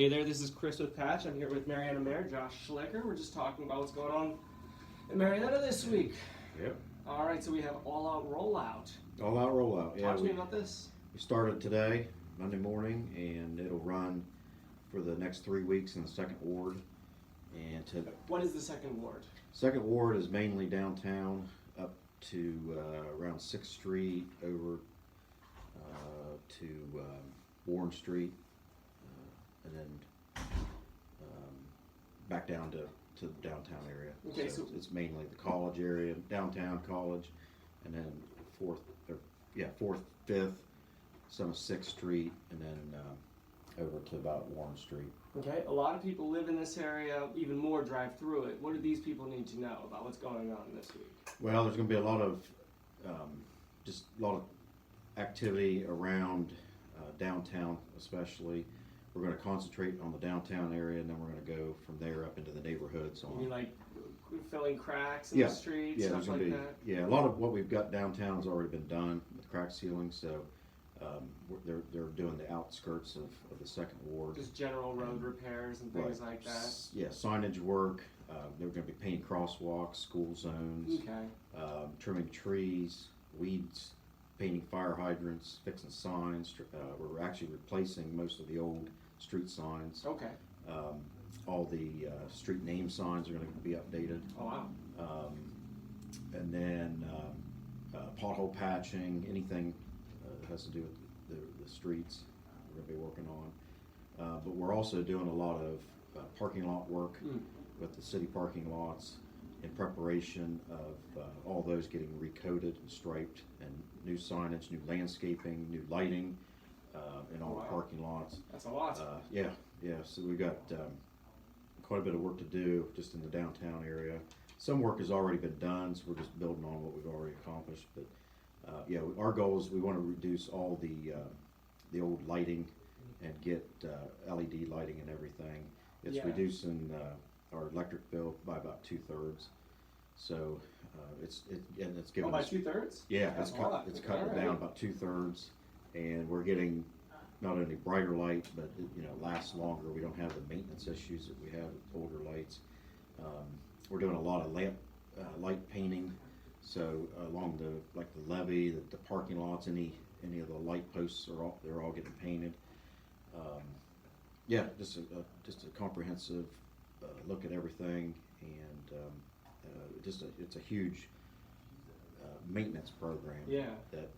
Hey there, this is Chris with Patch. I'm here with Marietta Mayor Josh Schlicher. We're just talking about what's going on in Marietta this week. Yep. All right, so we have all-out rollout. All-out rollout. Talk to me about this. We started today, Monday morning, and it'll run for the next 3 weeks in the second ward. And what is the second ward? Second ward is mainly downtown up to around 6th Street over to Warren Street, and then back down to the downtown area. Okay, so it's mainly the college area, downtown college, and then 4th, 5th, some of 6th Street, and then over to about Warren Street. Okay, a lot of people live in this area, even more drive through it. What do these people need to know about what's going on this week? Well, there's going to be a lot of activity around downtown, especially. We're going to concentrate on the downtown area, and then we're going to go from there up into the neighborhoods. You mean like filling cracks in the streets, stuff like that? Yeah, a lot of what we've got downtown has already been done with crack sealing, so they're doing the outskirts of the second ward. Just general road repairs and things like that? Yeah, signage work. They're going to be painting crosswalks, school zones, trimming trees, weeds, painting fire hydrants, fixing signs. We're actually replacing most of the old street signs. Okay. All the street name signs are going to be updated. Oh, wow. And then pothole patching, anything that has to do with the streets we're going to be working on. But we're also doing a lot of parking lot work with the city parking lots in preparation of all those getting recoated and striped, and new signage, new landscaping, new lighting in all the parking lots. That's a lot. Yeah. So we've got quite a bit of work to do just in the downtown area. Some work has already been done, so we're just building on what we've already accomplished. But yeah, our goal is we want to reduce all the old lighting and get LED lighting and everything. It's reducing our electric bill by about 2/3. So it's given by us 2/3? Yeah, it's cut it down about 2/3, and we're getting not only brighter light, but it lasts longer. We don't have the maintenance issues that we have with older lights. We're doing a lot of light painting, so along the levee, the parking lots, any of the light posts they're all getting painted. Yeah, just a comprehensive look at everything, and it's a huge maintenance program that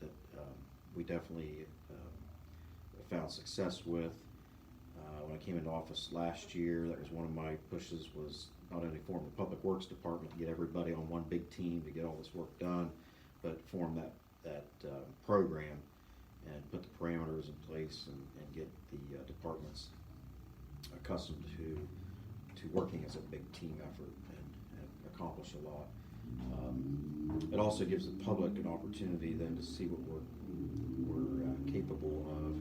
we definitely found success with. When I came into office last year, that was one of my pushes, was not only form the Public Works Department to get everybody on one big team to get all this work done, but form that program and put the parameters in place and get the departments accustomed to working as a big team effort and accomplish a lot. It also gives the public an opportunity then to see what we're capable of.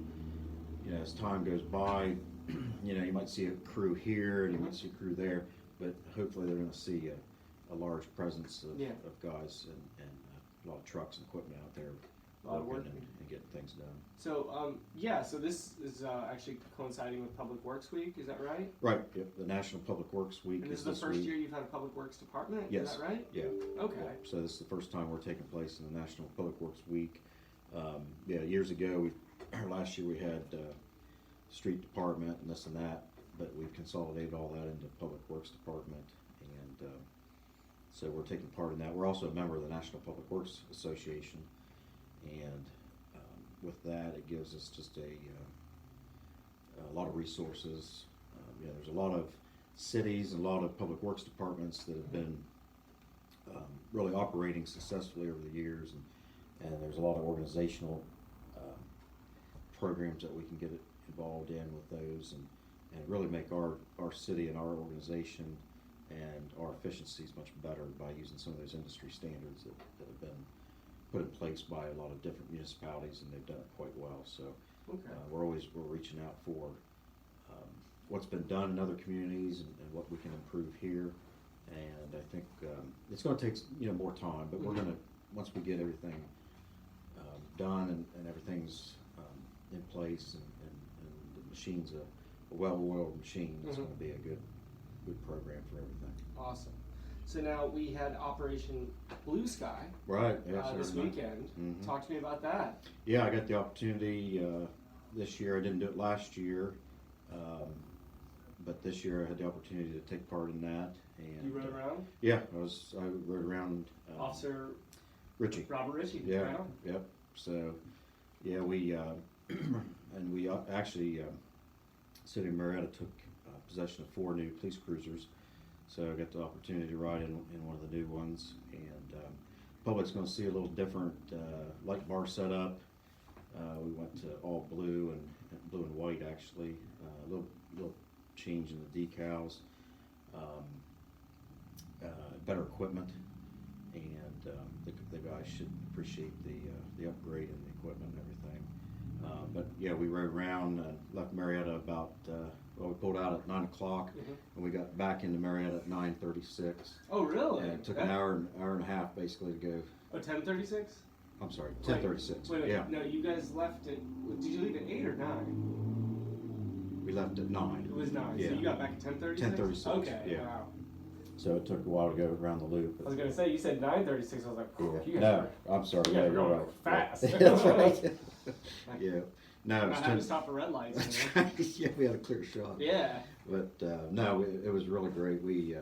As time goes by, you might see a crew here and you might see a crew there, but hopefully they're going to see a large presence of guys and a lot of trucks and equipment out there working and getting things done. So so this is actually coinciding with Public Works Week, is that right? Right. Yep. The National Public Works Week. And this is the first year you've had a Public Works Department. Yes. Is that right? Yeah. Okay. Yeah. So this is the first time we're taking place in the National Public Works Week. Years ago, last year we had street department and this and that, but we've consolidated all that into Public Works Department, and so we're taking part in that. We're also a member of the National Public Works Association, and with that, it gives us just a lot of resources. There's a lot of cities and a lot of public works departments that have been really operating successfully over the years, and there's a lot of organizational programs that we can get involved in with those, and really make our city and our organization and our efficiencies much better by using some of those industry standards that have been put in place by a lot of different municipalities, and they've done it quite well. So we're reaching out for what's been done in other communities and what we can improve here. And I think it's going to take more time, but we're going to, once we get everything done and everything's in place and the machines well-oiled machine. It's Mhm. going to be a good program for everything. Awesome. So now we had Operation Blue Sky Right. Yes, this weekend. Mhm. Talk to me about that. Yeah, I got the opportunity this year. I didn't do it last year, but this year I had the opportunity to take part in that. And You rode around? Yeah, I rode around. Officer Richie. Robert Ritchie. Yeah. Right on. Yep. So, yeah, we and we actually City of Marietta took possession of 4 new police cruisers. So I got the opportunity to ride in one of the new ones, and public's going to see a little different light bar setup. We went to all blue and white actually. A little change in the decals. Better equipment, and the guys should appreciate the upgrade in the equipment and everything. But yeah, we rode around and left Marietta about we pulled out at 9 o'clock, and we got back into Marietta at 9:36. Oh, really? And it took an hour and a half basically to go. Oh, 10:36? I'm sorry, 10:36. Wait, yeah. no, you guys left at, did you leave at 8 or 9? We left at 9. It was 9, Yeah. so you got back at 10:36? 10:36, Okay, yeah. wow. So it took a while to go around the loop. I was going to say, you said 9:36, I was like, you guys No, I'm sorry. you Yeah, guys were you're going right. fast. That's right. Yeah. No, it was I had to stop for red lights. That's You know? right. Yeah, we had a clear shot. Yeah. But no, it was really great. We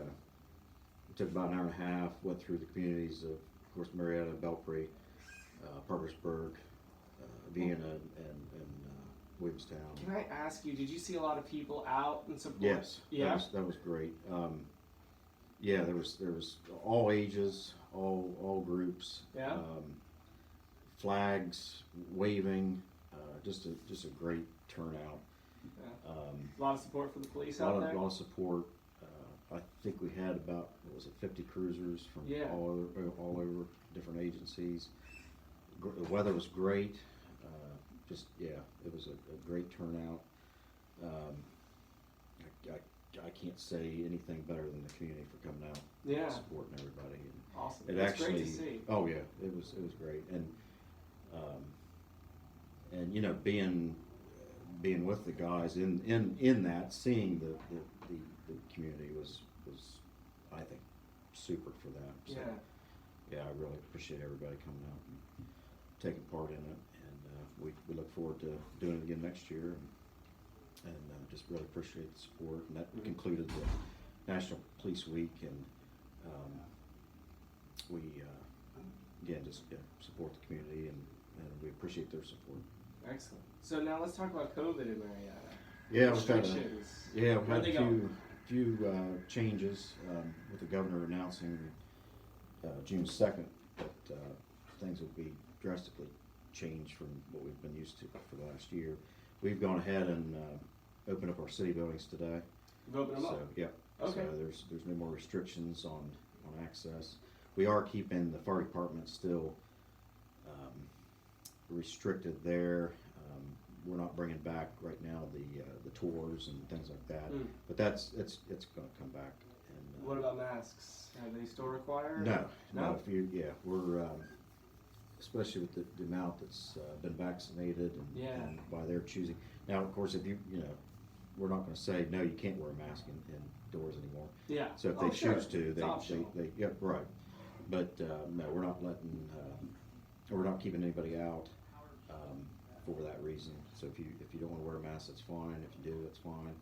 took about an hour and a half, went through the communities of course, Marietta, Belpre, Parkersburg, Vienna, and Williamstown. Can I ask you, did you see a lot of people out in support? Yes. Yeah. That was great. Yeah, there was all ages, all groups. Yeah. Flags waving, just a great turnout. Yeah. A lot of support for the police out there? A lot of support. I think we had about, what was it, 50 cruisers from all over different agencies. The weather was great. It was a great turnout. I can't say anything better than the community for coming out, supporting everybody. And awesome. It It's actually, great to see. Oh yeah, it was great, and you know, being with the guys in that, seeing the community was I think super for them. So, yeah, I really appreciate everybody coming out and taking part in it, and we look forward to doing it again next year, and just really appreciate the support. And that concluded the National Police Week, and we again just support the community, and we appreciate their support. Excellent. So now let's talk about COVID in Marietta. Yeah, restrictions. we've had a few changes with the governor announcing June 2nd that things will be drastically changed from what we've been used to for the last year. We've gone ahead and opened up our city buildings today. You've opened them up? Yeah. Okay. So there's no more restrictions on access. We are keeping the fire department still restricted there. We're not bringing back right now the tours and things like that, but it's going to come back. And what about masks? Are they still required? No. We're especially with the amount that's been vaccinated and by their choosing. Now, of course, if we're not going to say no, you can't wear a mask indoors anymore. Yeah. So if they choose to, they right. But no, we're not we're not keeping anybody out for that reason. So if you don't want to wear a mask, that's fine. If you do, that's fine.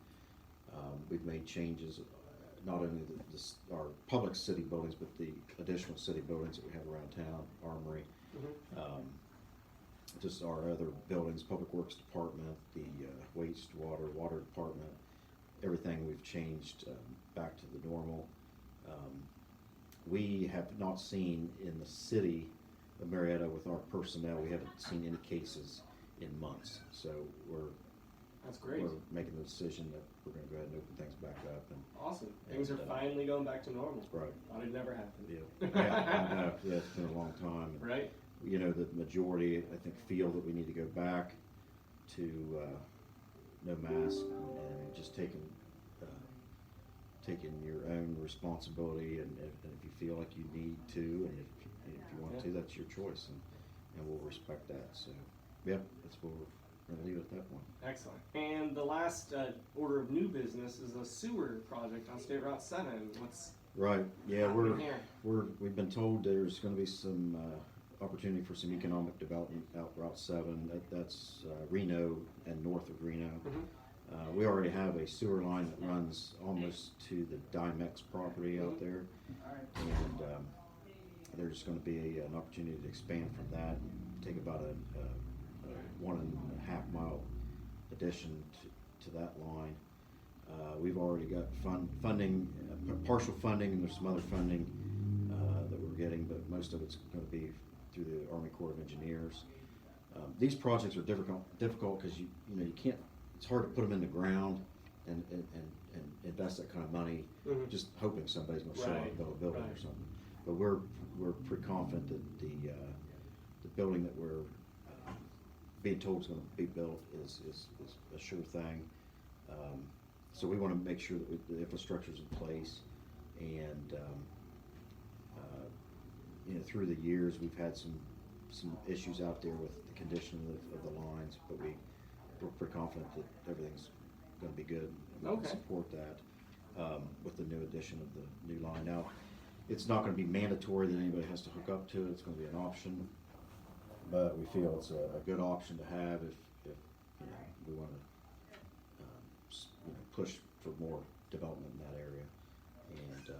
We've made changes, not only our public city buildings, but the additional city buildings that we have around town, Armory, just our other buildings, Public Works Department, the water department, everything we've changed back to the normal. We have not seen in the city of Marietta with our personnel, we haven't seen any cases in months. So that's great. We're making the decision that we're going to go ahead and open things back up. And awesome. Things are finally going back to normal. Right. Thought it'd never happen. Yeah. I know. Yeah, it's been a long time. And, right. You know, the majority, I think, feel that we need to go back to no mask and just taking your own responsibility, and if you feel like you need to, and if you want to, that's your choice, and we'll respect that. So, yeah, that's what we're gonna leave it at that point. Excellent. And the last order of new business is a sewer project on State Route 7. What's Right, yeah, happening here? we've been told there's gonna be some, opportunity for some economic development out Route 7. That's Reno and north of Reno. Mm-hmm. We already have a sewer line that runs almost to the Dimex property out there. And there's going to be an opportunity to expand from that and take about a 1.5 mile addition to that line. We've already got funding, partial funding, and there's some other funding that we're getting, but most of it's going to be through the Army Corps of Engineers. These projects are difficult because you can't. It's hard to put them in the ground and invest that kind of money, Mm-hmm. just hoping somebody's going to show up and build a building or something. But we're pretty confident that the building that we're being told is going to be built is a sure thing. So we want to make sure that the infrastructure is in place, and through the years we've had some issues out there with the condition of the lines, but we're pretty confident that everything's going to be good. We can support that with the new addition of the new line. Now, it's not going to be mandatory that anybody has to hook up to it. It's going to be an option, but we feel it's a good option to have if we want to push for more development in that area. And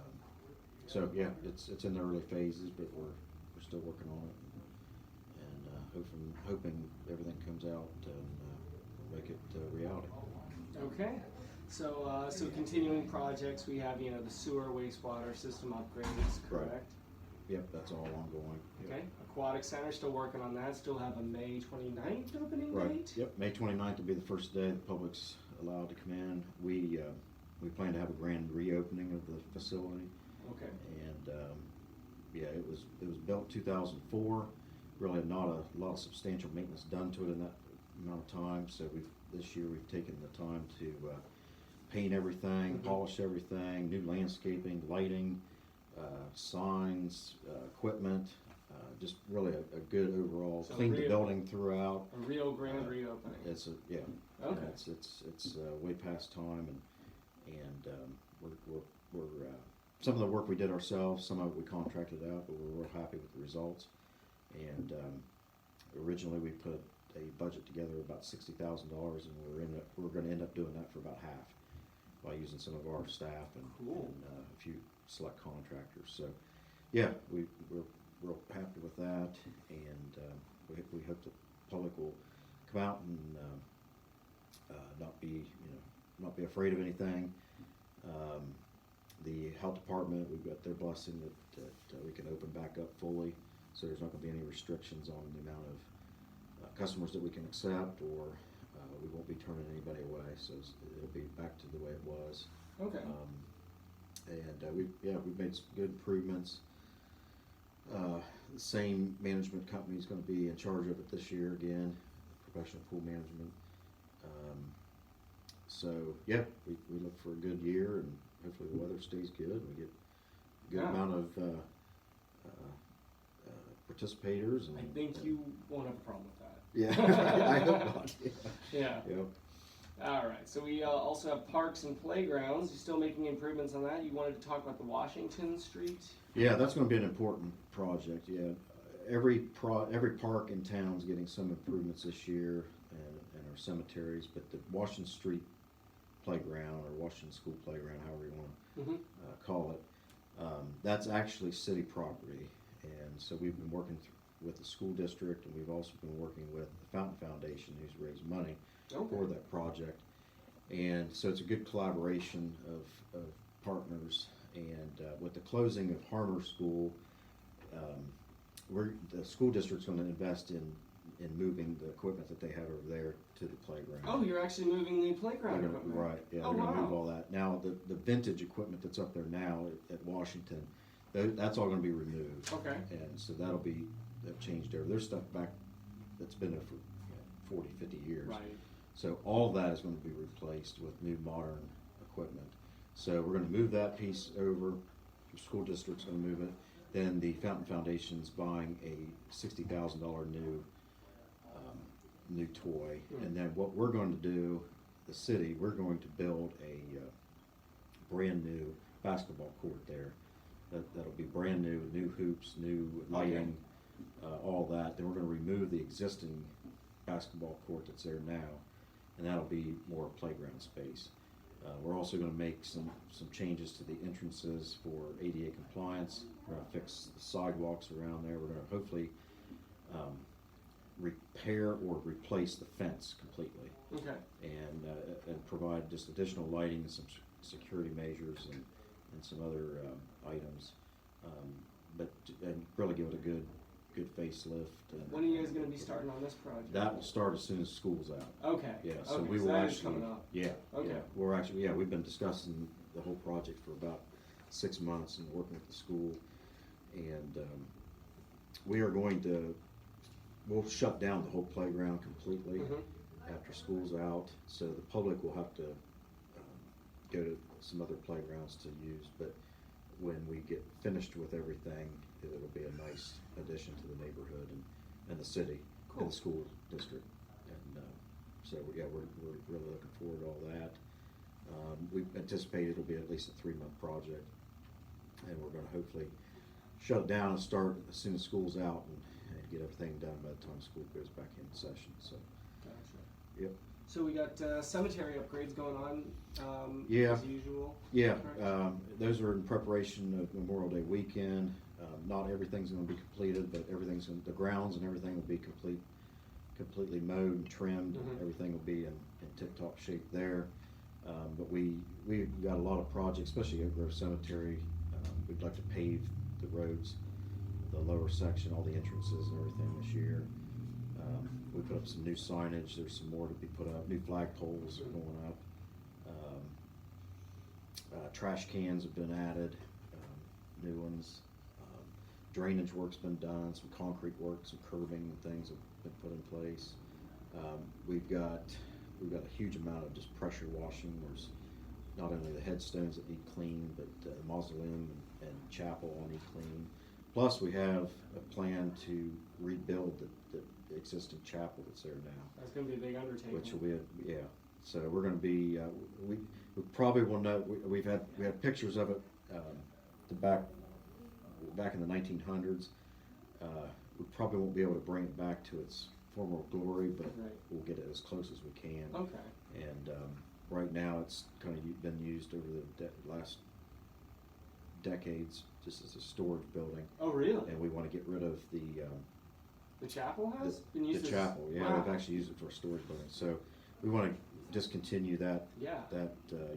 so yeah, it's in the early phases, but we're still working on it, and hoping everything comes out and we'll make it reality. Okay. So continuing projects, we have the sewer wastewater system upgrades, correct? Right. Yep, that's all ongoing. Yep. Okay. Aquatic Center, still working on that. Still have a May 29th opening date. Yep, May 29th will be the first day the public's allowed to come in. We plan to have a grand reopening of the facility. Okay. And yeah, it was built 2004. Really not a lot of substantial maintenance done to it in that amount of time. So this year we've taken the time to paint everything, Mm-hmm. polish everything, new landscaping, lighting, signs, equipment. Just really a good overall. So Cleaned the building throughout. A real grand reopening. It's yeah. Okay. It's way past time, and we're some of the work we did ourselves, some of it we contracted out, but we're real happy with the results. And originally we put a budget together of about $60,000, and we're going to end up doing that for about half by using some of our staff and a few select contractors. So yeah, we're real happy with that, and we hope the public will come out and not be afraid of anything. The health department, we've got their blessing that we can open back up fully, so there's not going to be any restrictions on the amount of customers that we can accept, or we won't be turning anybody away. So it'll be back to the way it was. Okay. And we've made some good improvements. The same management company is going to be in charge of it this year again, Professional Pool Management. So yeah, we look for a good year, and hopefully the weather stays good, and we get a good amount of participators. And I think you won't have a problem with that. Yeah, I hope not. Yeah. Yep. All right. So we also have parks and playgrounds. You're still making improvements on that. You wanted to talk about the Washington Street. Yeah, that's going to be an important project. Yeah, every park in town is getting some improvements this year, and our cemeteries. But the Washington Street playground, or Washington School playground, however you want to call it, that's actually city property. And so we've been working with the school district, and we've also been working with the Fountain Foundation, who's raised money for that project. And so it's a good collaboration of partners. And with the closing of Harmer School, the school district's going to invest in moving the equipment that they have over there to the playground. Oh, you're actually moving the playground equipment. Right, yeah, they're going to move all that. Now, the vintage equipment that's up there now at Washington, that's all going to be removed. Okay. And so they've changed over. There's stuff back that's been there for 40, 50 years. Right. So all that is going to be replaced with new modern equipment. So we're going to move that piece over. The school district's going to move it. Then the Fountain Foundation's buying a $60,000 new new toy. And then what we're going to do, the city, we're going to build a brand new basketball court there. That'll be brand new hoops, new lighting, all that. Then we're going to remove the existing basketball court that's there now, and that'll be more playground space. We're also going to make some changes to the entrances for ADA compliance. We're going to fix the sidewalks around there. We're going to hopefully repair or replace the fence completely. Okay. And provide just additional lighting and some security measures and some other items, and really give it a good facelift. And when are you guys going to be starting on this project? that will start as soon as school's out. Okay. Yeah, so okay. we so will that is actually. coming up. Yeah. Okay. Yeah, we've been discussing the whole project for about 6 months and working with the school, and we are going to. We'll shut down the whole playground completely after school's out, so the public will have to go to some other playgrounds to use. But when we get finished with everything, it'll be a nice addition to the neighborhood and the city and the school district. And so yeah, we're really looking forward to all that. We anticipate it'll be at least a 3-month project, and we're going to hopefully shut it down and start as soon as school's out and get everything done by the time school goes back in session. So, Gotcha. yep. So we got cemetery upgrades going on Yeah. as usual? Yeah, Correct? those are in preparation of Memorial Day weekend. Not everything's going to be completed, but the grounds and everything will be completely mowed and trimmed. Everything will be in tip-top shape there. But we've got a lot of projects, especially Oak Grove Cemetery. We'd like to pave the roads, the lower section, all the entrances and everything this year. We put up some new signage. There's some more to be put up. New flagpoles are going up. Trash cans have been added, new ones. Drainage work's been done. Some concrete work, some curbing and things have been put in place. We've got a huge amount of just pressure washing. There's not only the headstones that need clean, but the mausoleum and chapel all need clean. Plus, we have a plan to rebuild the existing chapel that's there now. That's going to be a big undertaking. Which will be, So we're going to be, we probably will know. We had pictures of it, back in the 1900s. We probably won't be able to bring it back to its former glory, but we'll get it as close as we can. Okay. And right now, it's kind of been used over the last decades just as a storage building. Oh, really? And we want to get rid of the chapel has been used the as chapel. Yeah, wow. they've actually used it for a storage building. So we want to discontinue that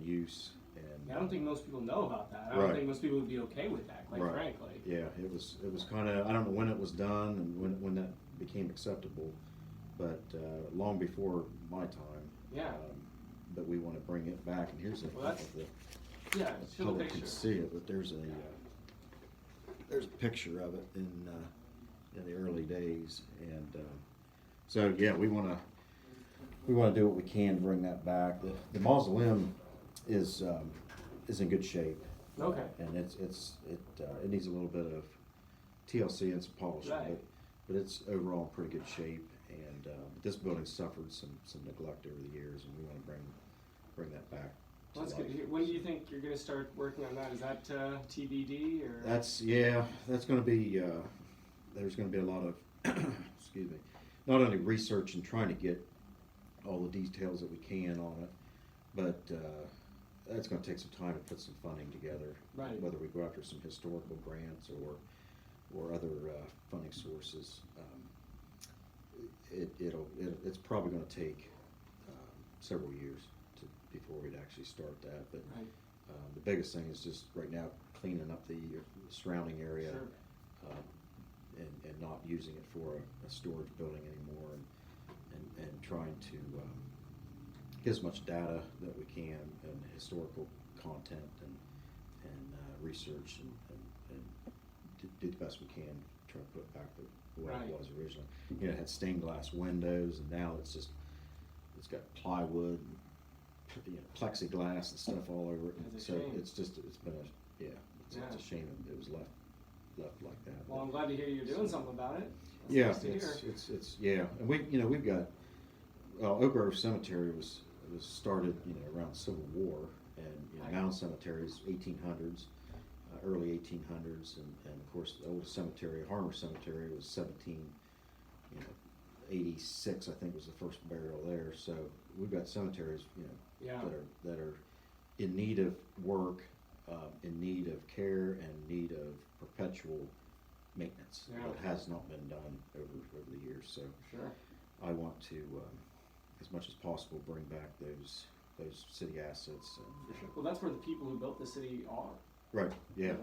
use. And I don't think most people know about that. I don't think most people would be okay with that, quite frankly. Yeah, it was kind of, I don't know when it was done and when that became acceptable, but long before my time. Yeah. But we want to bring it back, and here's the show the public picture. can see it, but there's a picture of it in the early days, and so yeah, we want to do what we can to bring that back. The mausoleum is in good shape. Okay. And it needs a little bit of TLC and some polishing, but it's overall in pretty good shape. And this building suffered some neglect over the years, and we want to bring that back. Well, that's good. When do you think you're going to start working on that? Is that TBD or? That's going to be. There's going to be a lot of, excuse me, not only research and trying to get all the details that we can on it, but it's going to take some time to put some funding together. Right. Whether we go after some historical grants or other funding sources. It's probably going to take several years before we'd actually start that. But the biggest thing is just right now cleaning up the surrounding area. Sure. And not using it for a storage building anymore, and trying to get as much data that we can and historical content and research and do the best we can, try to put it back the way it was originally. You know, it had stained glass windows, and now it's got plywood, plexiglass and stuff all over it. It's a so shame. it's been it's a shame it was left like that. Well, I'm glad to hear you're doing something about it. That's Yeah, nice to hear. it's and we've got well, Oak Grove Cemetery was started, around the Civil War, and Mound Cemetery is 1800s, early 1800s, and of course the oldest cemetery, Harmer Cemetery, was 86, I think, was the first burial there. So we've got cemeteries, that are in need of work, in need of care, and need of perpetual maintenance that has not been done over the years. So sure. I want to, as much as possible, bring back those city assets. And, sure. Well, that's where the people who built the city are. Right. Yeah.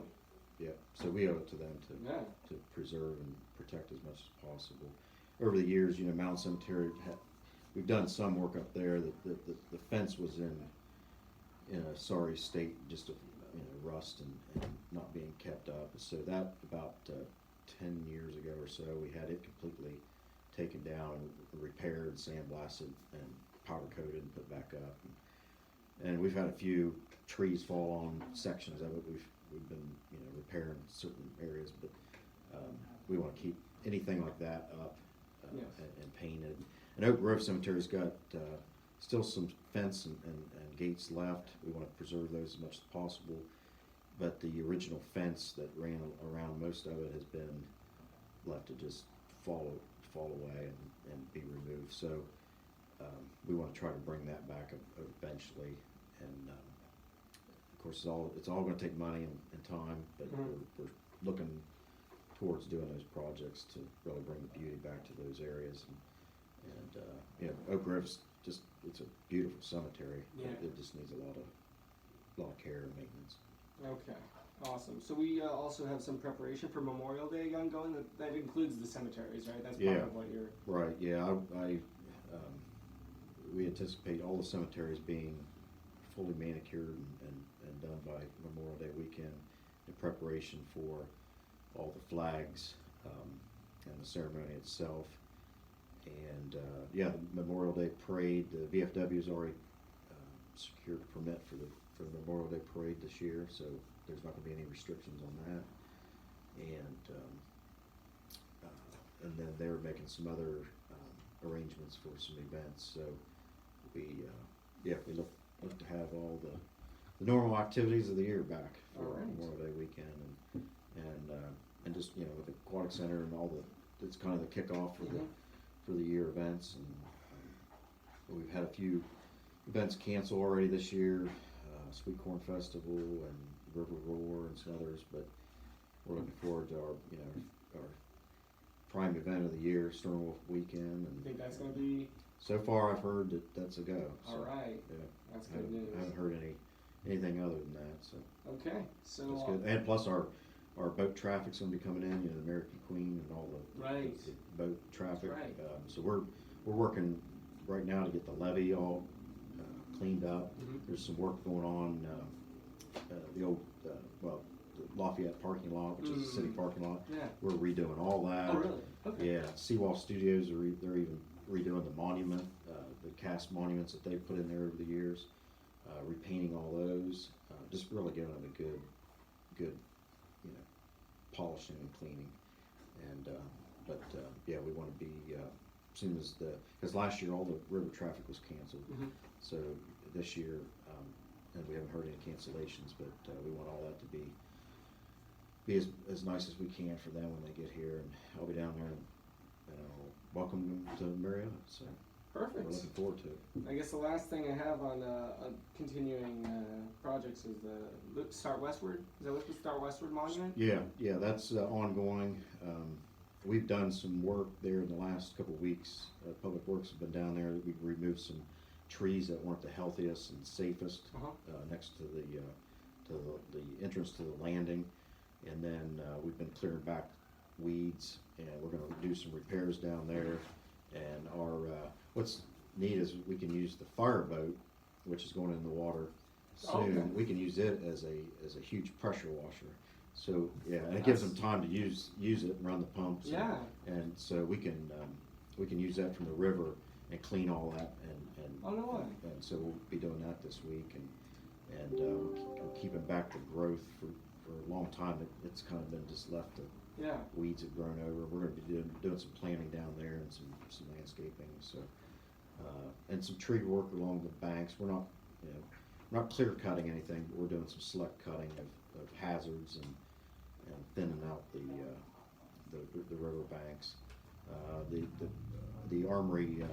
Yeah. So we owe it to them to preserve and protect as much as possible. Over the years, Mound Cemetery, we've done some work up there. The fence was in a sorry state, just of rust and not being kept up. So that about 10 years ago or so, we had it completely taken down and repaired, sandblasted, and powder coated and put back up. And we've had a few trees fall on sections of it. We've been repairing certain areas, but we want to keep anything like that up and painted. And Oak Grove Cemetery's got still some fence and gates left. We want to preserve those as much as possible. But the original fence that ran around most of it has been left to just fall away and be removed. So we want to try to bring that back eventually. And of course, it's all going to take money and time, but we're looking towards doing those projects to really bring the beauty back to those areas. And Oak Grove's it's a beautiful cemetery. Yeah. It just needs a lot of care and maintenance. Okay, awesome. So we also have some preparation for Memorial Day ongoing. That includes the cemeteries, right? That's part of what you're... Right, yeah. We anticipate all the cemeteries being fully manicured and done by Memorial Day weekend in preparation for all the flags and the ceremony itself. And the Memorial Day parade, the VFW's already secured a permit for the Memorial Day parade this year, so there's not going to be any restrictions on that. And then they're making some other arrangements for some events. So we look to have all the normal activities of the year back for Memorial Day weekend, and just with the Aquatic Center and all it's kind of the kickoff for the year events. And we've had a few events cancel already this year. Sweet Corn Festival and River Roar and some others, but we're looking forward to our prime event of the year, Stern Wolf Weekend. And you think that's going to be? So far, I've heard that that's a go. All right. Yeah, that's good news. I haven't heard anything other than that. So okay, so that's good. And plus, our boat traffic's going to be coming in. The American Queen and all the boat traffic. Right. So we're working right now to get the levee all cleaned up. There's some work going on, the old, the Lafayette parking lot, which is a city parking lot. Yeah. We're redoing all that. Oh, really? Okay. Yeah. Seawall Studios, they're even redoing the monument, the cast monuments that they've put in there over the years, repainting all those, just really giving them a good, polishing and cleaning. And, we want to be, as soon as because last year all the river traffic was canceled. So this year, and we haven't heard any cancellations, but we want all that to be as nice as we can for them when they get here. And I'll be down there and I'll welcome them to Marietta. So perfect. We're looking forward to it. I guess the last thing I have on continuing projects is the Start Westward. Is that what the Start Westward Monument? Yeah, that's ongoing. We've done some work there in the last couple of weeks. Public Works have been down there. We've removed some trees that weren't the healthiest and safest next to the entrance to the landing, and then we've been clearing back weeds, and we're going to do some repairs down there. And our what's neat is we can use the fireboat, which is going in the water soon. We can use it as a huge pressure washer. So and it gives them time to use it and run the pumps. And so we can use that from the river and clean all that and so we'll be doing that this week, and we're keeping back the growth for a long time. It's kind of been just left to weeds have grown over. We're going to be doing some planting down there and some landscaping. So and some tree work along the banks. We're not, you know, we're not clear cutting anything, but we're doing some select cutting of hazards and thinning out the river banks. The Armory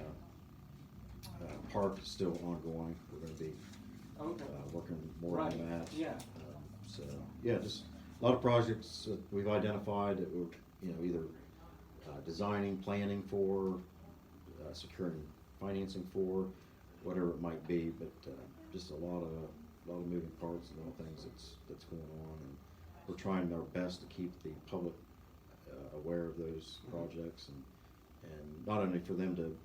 Park is still ongoing. We're going to be working more on that. Yeah. So yeah, just a lot of projects that we've identified that we're, you know, either designing, planning for, securing financing for, whatever it might be. But just a lot of moving parts, a lot of things that's going on, and we're trying our best to keep the public aware of those projects, and not only for them to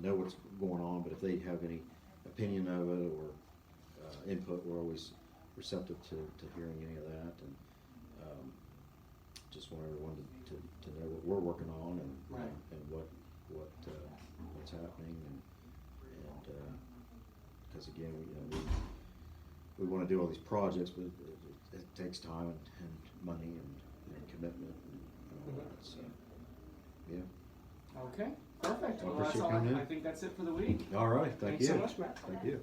know what's going on, but if they have any opinion of it or input, we're always receptive to hearing any of that, and just want everyone to know what we're working on and what's happening, and because again, we want to do all these projects, but it takes time and money and commitment and all that. So yeah. Okay. Perfect. Well, Appreciate that's all. coming in. I think that's it for the week. All right. Thank Thanks you. so much, Matt. Thank you.